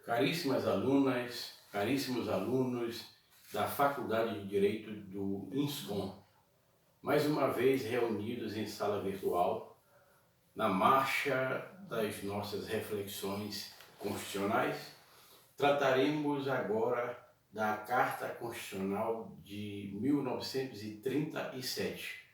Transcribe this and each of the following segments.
Caríssimas alunas, caríssimos alunos da Faculdade de Direito do INSCOM, mais uma vez reunidos em sala virtual, na marcha das nossas reflexões constitucionais, trataremos agora da Carta Constitucional de 1937.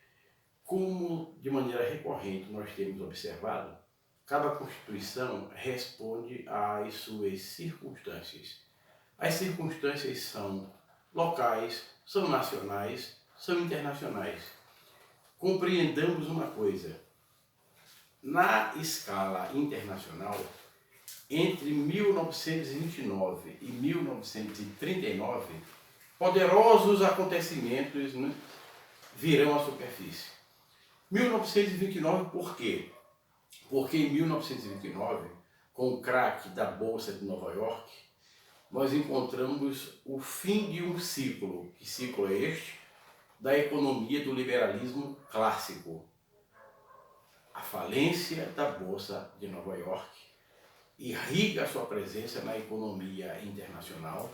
Como, de maneira recorrente, nós temos observado, cada Constituição responde às suas circunstâncias. As circunstâncias são locais, são nacionais, são internacionais. Compreendamos uma coisa: na escala internacional, entre 1929 e 1939, poderosos acontecimentos virão à superfície. 1929 por quê? Porque em 1929, com o craque da Bolsa de Nova York, nós encontramos o fim de um ciclo. Que ciclo é este? Da economia do liberalismo clássico. A falência da Bolsa de Nova York irriga a sua presença na economia internacional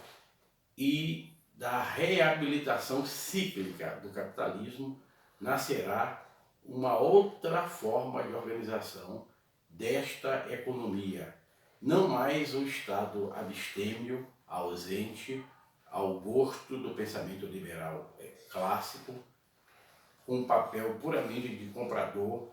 e da reabilitação cíclica do capitalismo nascerá uma outra forma de organização desta economia. Não mais um Estado abstêmio, ausente, ao gosto do pensamento liberal clássico, com um papel puramente de comprador,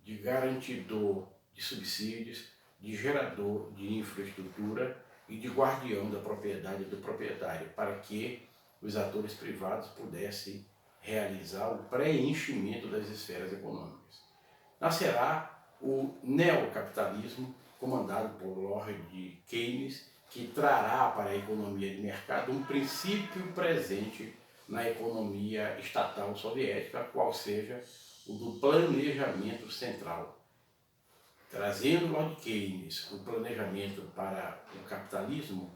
de garantidor de subsídios, de gerador de infraestrutura e de guardião da propriedade do proprietário, para que os atores privados pudessem realizar o preenchimento das esferas econômicas. Nascerá o neocapitalismo, comandado por Lord Keynes, que trará para a economia de mercado um princípio presente na economia estatal soviética, qual seja o do planejamento central. Trazendo Lord Keynes o planejamento para o capitalismo,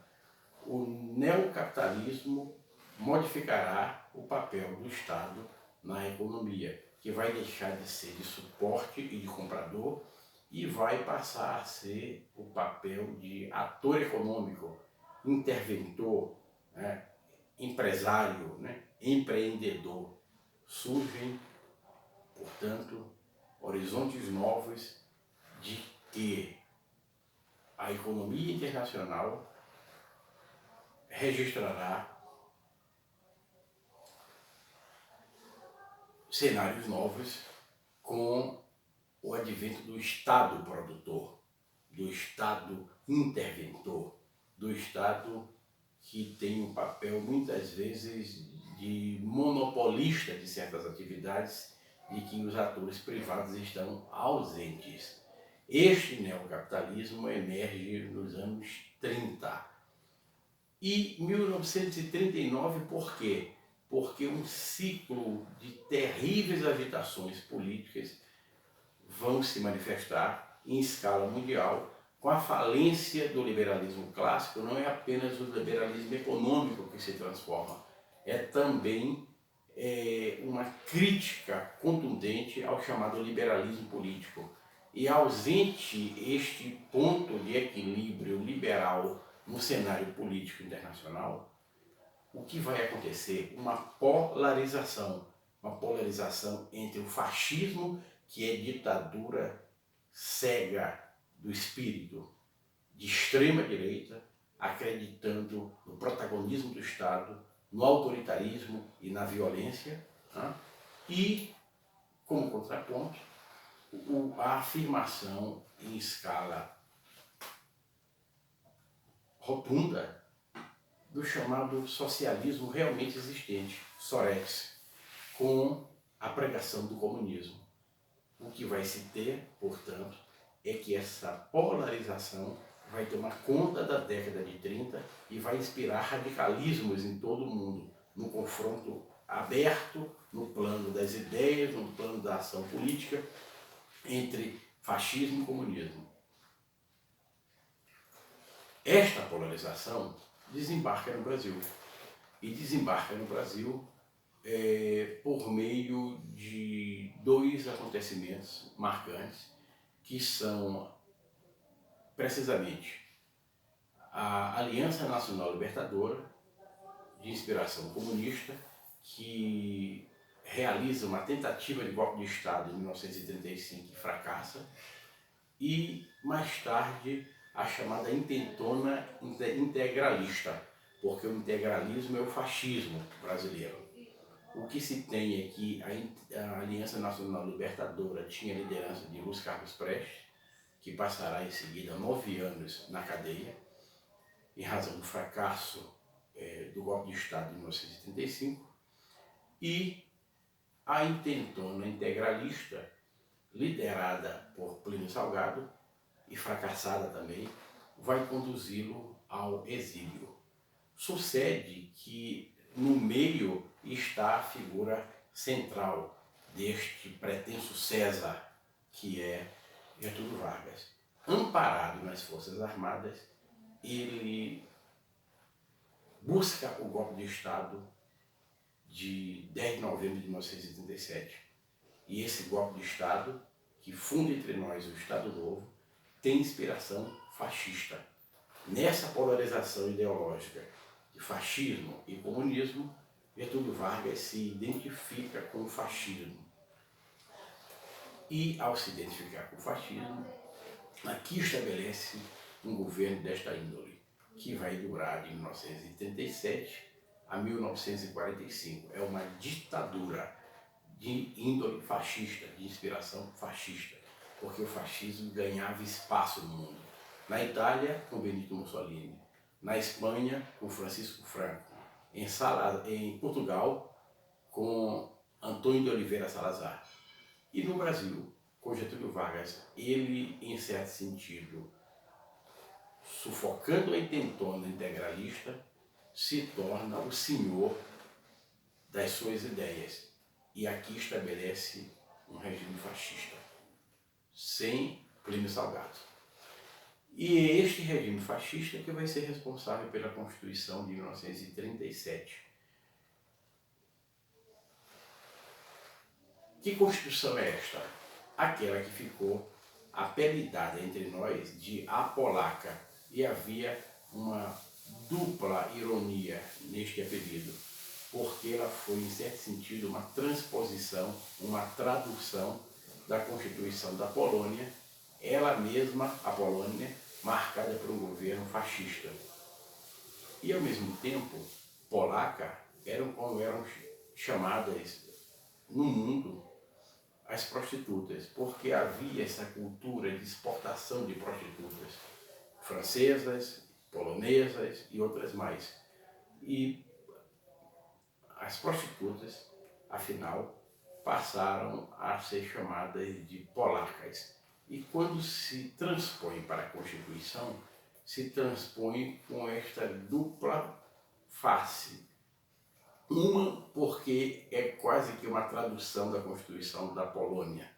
o neocapitalismo modificará o papel do Estado na economia, que vai deixar de ser de suporte e de comprador e vai passar a ser o papel de ator econômico, interventor, empresário, empreendedor. Surgem, portanto, horizontes novos de que a economia internacional registrará cenários novos com o advento do Estado produtor, do Estado interventor, do Estado que tem um papel muitas vezes de monopolista de certas atividades e que os atores privados estão ausentes. Este neocapitalismo emerge nos anos 30. E 1939 por quê? Porque um ciclo de terríveis agitações políticas vão se manifestar em escala mundial com a falência do liberalismo clássico. Não é apenas o liberalismo econômico que se transforma, é também uma crítica contundente ao chamado liberalismo político. E ausente este ponto de equilíbrio liberal no cenário político internacional, o que vai acontecer? Uma polarização entre o fascismo, que é ditadura cega do espírito, de extrema direita, acreditando no protagonismo do Estado, no autoritarismo e na violência, e, como contraponto, a afirmação em escala rotunda do chamado socialismo realmente existente, Sorex, com a pregação do comunismo. O que vai se ter, portanto, é que essa polarização vai tomar conta da década de 30 e vai inspirar radicalismos em todo o mundo, no confronto aberto, no plano das ideias, no plano da ação política, entre fascismo e comunismo. Esta polarização desembarca no Brasil. E desembarca no Brasil por meio de dois acontecimentos marcantes, que são, precisamente, a Aliança Nacional Libertadora, de inspiração comunista, que realiza uma tentativa de golpe de Estado em 1935 e fracassa, e mais tarde a chamada intentona integralista, porque o integralismo é o fascismo brasileiro. O que se tem é que a Aliança Nacional Libertadora tinha a liderança de Luiz Carlos Prestes, que passará em seguida 9 anos na cadeia, em razão do fracasso do golpe de Estado de 1935, e a intentona integralista, liderada por Plínio Salgado e fracassada também, vai conduzi-lo ao exílio. Sucede que no meio está a figura central deste pretenso César, que é Getúlio Vargas. Amparado nas Forças Armadas, ele busca o golpe de Estado de 10 de novembro de 1987. E esse golpe de Estado, que funda entre nós o Estado Novo, tem inspiração fascista. Nessa polarização ideológica de fascismo e comunismo, Getúlio Vargas se identifica com o fascismo. E, ao se identificar com o fascismo, aqui estabelece um governo desta índole, que vai durar de 1937 a 1945. É uma ditadura de índole fascista, de inspiração fascista, porque o fascismo ganhava espaço no mundo. Na Itália, com Benito Mussolini; na Espanha, com Francisco Franco; em Portugal, com Antônio de Oliveira Salazar; e no Brasil, com Getúlio Vargas. Ele, em certo sentido, sufocando a intentona integralista, se torna o senhor das suas ideias, e aqui estabelece um regime fascista, sem Plínio Salgado. E é este regime fascista que vai ser responsável pela Constituição de 1937. Que Constituição é esta? Aquela que ficou apelidada entre nós de a polaca, e havia uma dupla ironia neste apelido, porque ela foi, em certo sentido, uma transposição, uma tradução da Constituição da Polônia, ela mesma, a Polônia, marcada por um governo fascista. E, ao mesmo tempo, polaca eram como eram chamadas no mundo as prostitutas, porque havia essa cultura de exportação de prostitutas, francesas, polonesas e outras mais. E as prostitutas, afinal, passaram a ser chamadas de polacas. E quando se transpõe para a Constituição, se transpõe com esta dupla face. Uma, porque é quase que uma tradução da Constituição da Polônia.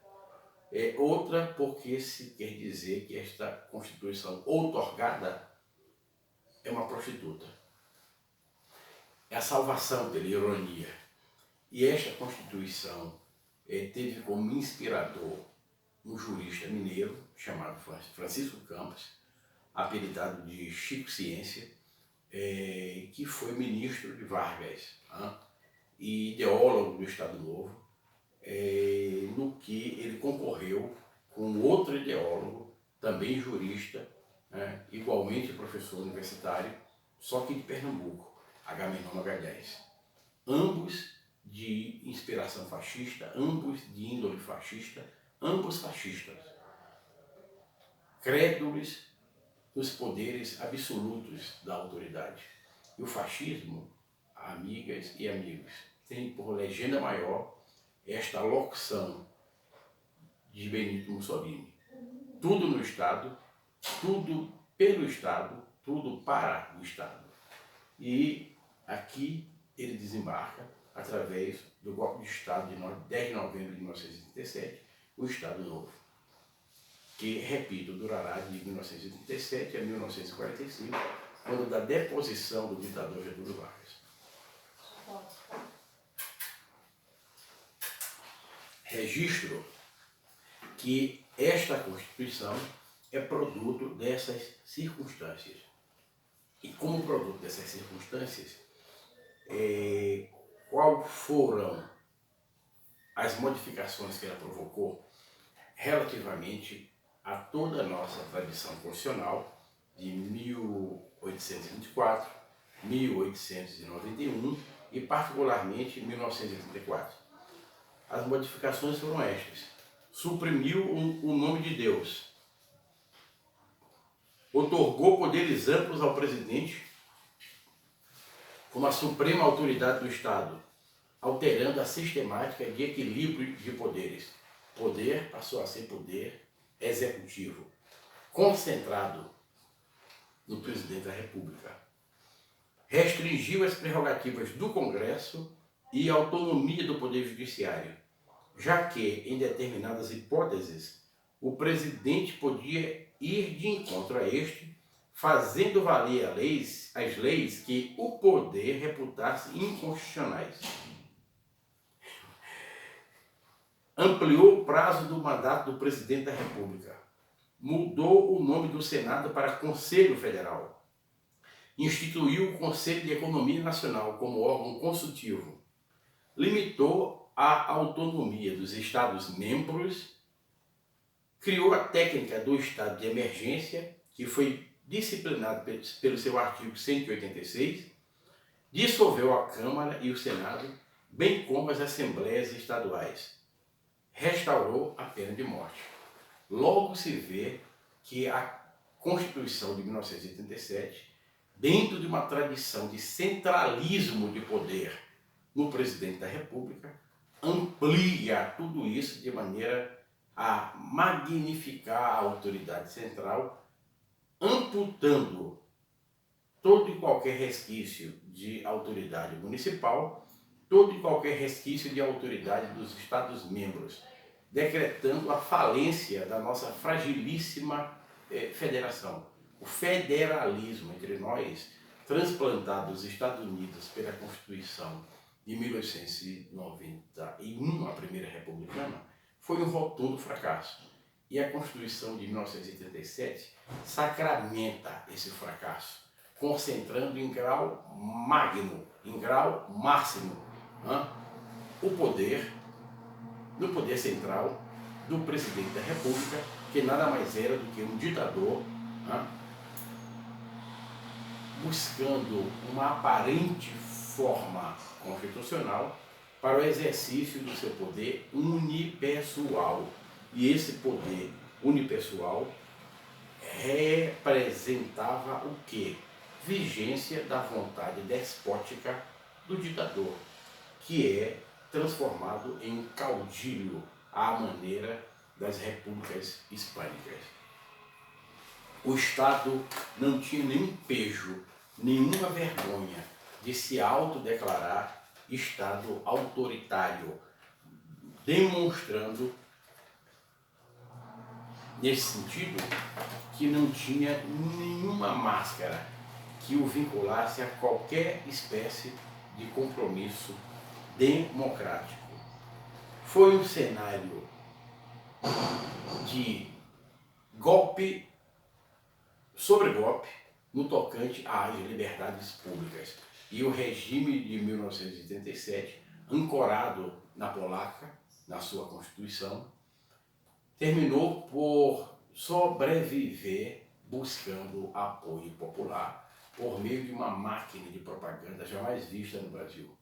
Outra, porque se quer dizer que esta Constituição outorgada é uma prostituta. É a salvação pela ironia. E esta Constituição teve como inspirador um jurista mineiro chamado Francisco Campos, apelidado de Chico Ciência, que foi ministro de Vargas, e ideólogo do Estado Novo, no que ele concorreu com outro ideólogo, também jurista, igualmente professor universitário, só que de Pernambuco, Agamenon Magalhães. Ambos de inspiração fascista, ambos de índole fascista, ambos fascistas, crédulos dos poderes absolutos da autoridade. E o fascismo, amigas e amigos, tem por legenda maior esta locução de Benito Mussolini: tudo no Estado, tudo pelo Estado, tudo para o Estado. E aqui ele desembarca através do golpe de Estado de 10 de novembro de 1987, o Estado Novo, que, repito, durará de 1937 a 1945, quando da deposição do ditador Getúlio Vargas. Registro que esta Constituição é produto dessas circunstâncias. E como produto dessas circunstâncias, qual foram as modificações que ela provocou relativamente a toda a nossa tradição constitucional de 1824, 1891 e particularmente 1984. As modificações foram estas: suprimiu o nome de Deus, otorgou poderes amplos ao presidente como a suprema autoridade do Estado, alterando a sistemática de equilíbrio de poderes. Poder passou a ser poder executivo, concentrado no presidente da República. Restringiu as prerrogativas do Congresso e a autonomia do Poder Judiciário, já que, em determinadas hipóteses, o presidente podia ir de encontro a este, fazendo valer as leis que o poder reputasse inconstitucionais. Ampliou o prazo do mandato do presidente da República. Mudou o nome do Senado para Conselho Federal. Instituiu o Conselho de Economia Nacional como órgão consultivo. Limitou a autonomia dos Estados-membros. Criou a técnica do estado de emergência, que foi disciplinado pelo seu artigo 186. Dissolveu a Câmara e o Senado, bem como as assembleias estaduais. Restaurou a pena de morte. Logo se vê que a Constituição de 1987, dentro de uma tradição de centralismo de poder no presidente da República, amplia tudo isso de maneira a magnificar a autoridade central, amputando todo e qualquer resquício de autoridade municipal, todo e qualquer resquício de autoridade dos Estados-membros, decretando a falência da nossa fragilíssima federação. O federalismo entre nós, transplantado dos Estados Unidos pela Constituição de 1891, a primeira republicana, foi um rotundo fracasso. E a Constituição de 1987 sacramenta esse fracasso, concentrando em grau magno, em grau máximo, o poder, no poder central do presidente da República, que nada mais era do que um ditador, buscando uma aparente forma constitucional para o exercício do seu poder unipessoal. E esse poder unipessoal representava o quê? Vigência da vontade despótica do ditador, que é transformado em um caudilho à maneira das repúblicas hispânicas. O Estado não tinha nenhum pejo, nenhuma vergonha de se autodeclarar Estado autoritário, demonstrando, nesse sentido, que não tinha nenhuma máscara que o vinculasse a qualquer espécie de compromisso democrático. Foi um cenário de golpe sobre golpe no tocante às liberdades públicas. E o regime de 1987, ancorado na polaca, na sua Constituição, terminou por sobreviver buscando apoio popular por meio de uma máquina de propaganda jamais vista no Brasil.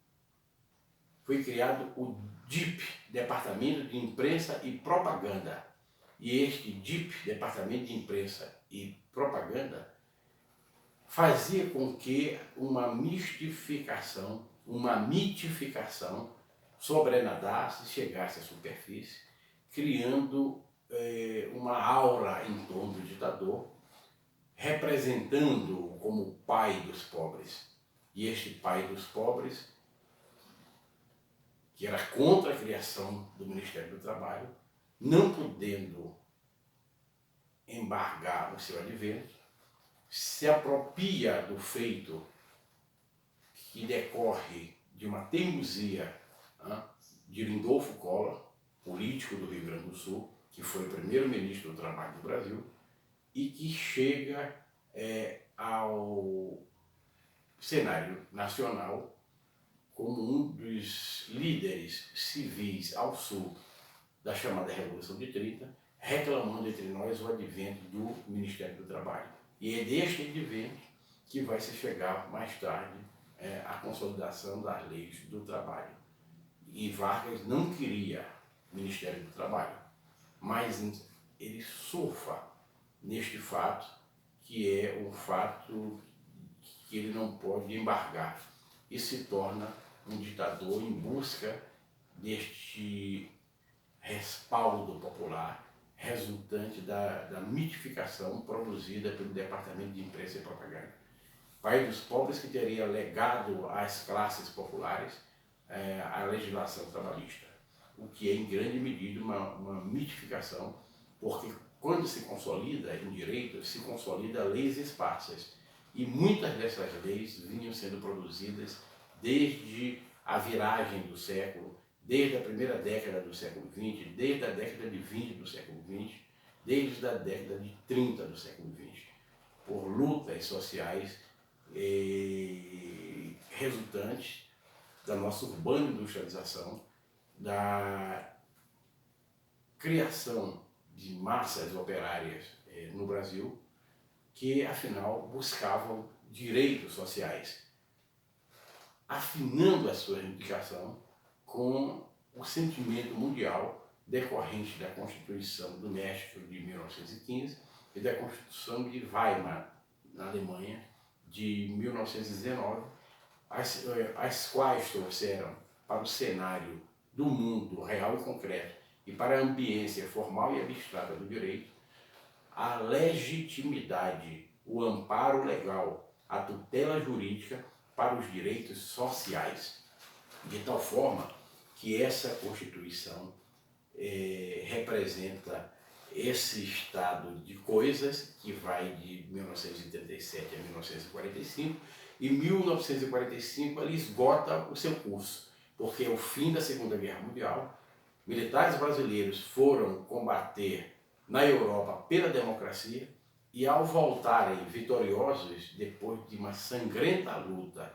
Foi criado o DIP, Departamento de Imprensa e Propaganda. E este DIP, Departamento de Imprensa e Propaganda, fazia com que uma mistificação, uma mitificação sobrenadasse, chegasse à superfície, criando uma aura em torno do ditador, representando-o como o pai dos pobres. E este pai dos pobres, que era contra a criação do Ministério do Trabalho, não podendo embargar o seu advento, se apropria do feito que decorre de uma teimosia de Lindolfo Collor, político do Rio Grande do Sul, que foi o primeiro-ministro do Trabalho do Brasil, e que chega ao cenário nacional como um dos líderes civis ao sul da chamada Revolução de 30, reclamando entre nós o advento do Ministério do Trabalho. E é deste advento que vai se chegar mais tarde à consolidação das leis do trabalho. E Vargas não queria Ministério do Trabalho, mas ele surfa neste fato, que é um fato que ele não pode embargar, e se torna um ditador em busca deste respaldo popular resultante da mitificação produzida pelo Departamento de Imprensa e Propaganda. Pai dos pobres, que teria legado às classes populares a legislação trabalhista, o que é em grande medida uma mitificação, porque quando se consolida em direito, se consolida leis esparsas, e muitas dessas leis vinham sendo produzidas desde a viragem do século, desde a primeira década do século XX, desde a década de 20 do século XX, desde a década de 30 do século XX, por lutas sociais resultantes da nossa urbana industrialização, da criação de massas operárias no Brasil, que afinal buscavam direitos sociais, afinando a sua reivindicação com o sentimento mundial decorrente da Constituição do México de 1915 e da Constituição de Weimar, na Alemanha, de 1919, as quais trouxeram para o cenário do mundo real e concreto e para a ambiência formal e abstrata do direito a legitimidade, o amparo legal, a tutela jurídica para os direitos sociais, de tal forma que essa Constituição representa esse estado de coisas que vai de 1937 a 1945, e 1945 ela esgota o seu curso, porque é o fim da Segunda Guerra Mundial. Militares brasileiros foram combater na Europa pela democracia, e ao voltarem vitoriosos depois de uma sangrenta luta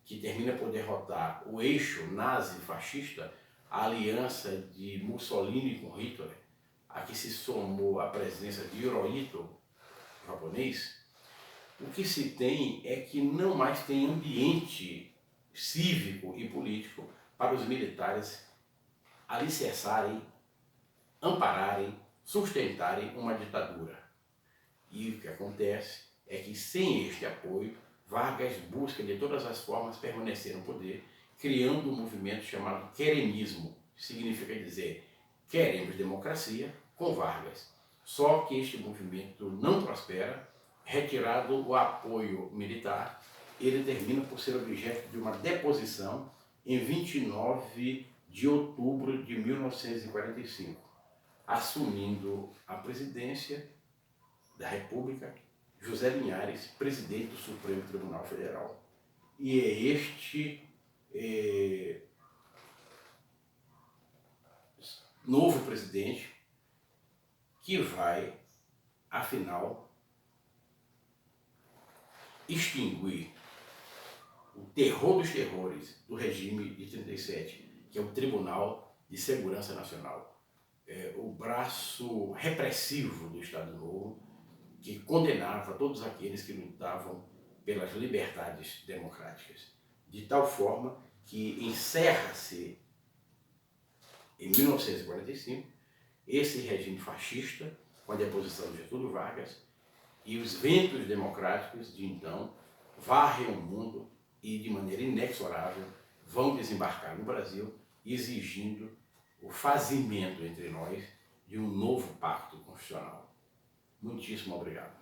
que termina por derrotar o eixo nazi-fascista, a aliança de Mussolini com Hitler, a que se somou a presença de Hirohito, japonês, o que se tem é que não mais tem ambiente cívico e político para os militares alicerçarem, ampararem, sustentarem uma ditadura. E o que acontece é que, sem este apoio, Vargas busca de todas as formas permanecer no poder, criando um movimento chamado queremismo, que significa dizer queremos democracia com Vargas. Só que este movimento não prospera, retirado o apoio militar, ele termina por ser objeto de uma deposição em 29 de outubro de 1945, assumindo a presidência da República José Linhares, presidente do Supremo Tribunal Federal. E é este novo presidente que vai, afinal, extinguir o terror dos terrores do regime de 37, que é o Tribunal de Segurança Nacional, o braço repressivo do Estado Novo, que condenava todos aqueles que lutavam pelas liberdades democráticas, de tal forma que encerra-se, em 1945, esse regime fascista, com a deposição de Getúlio Vargas, e os ventos democráticos de então varrem o mundo e, de maneira inexorável, vão desembarcar no Brasil, exigindo o fazimento entre nós de um novo pacto constitucional. Muitíssimo obrigado.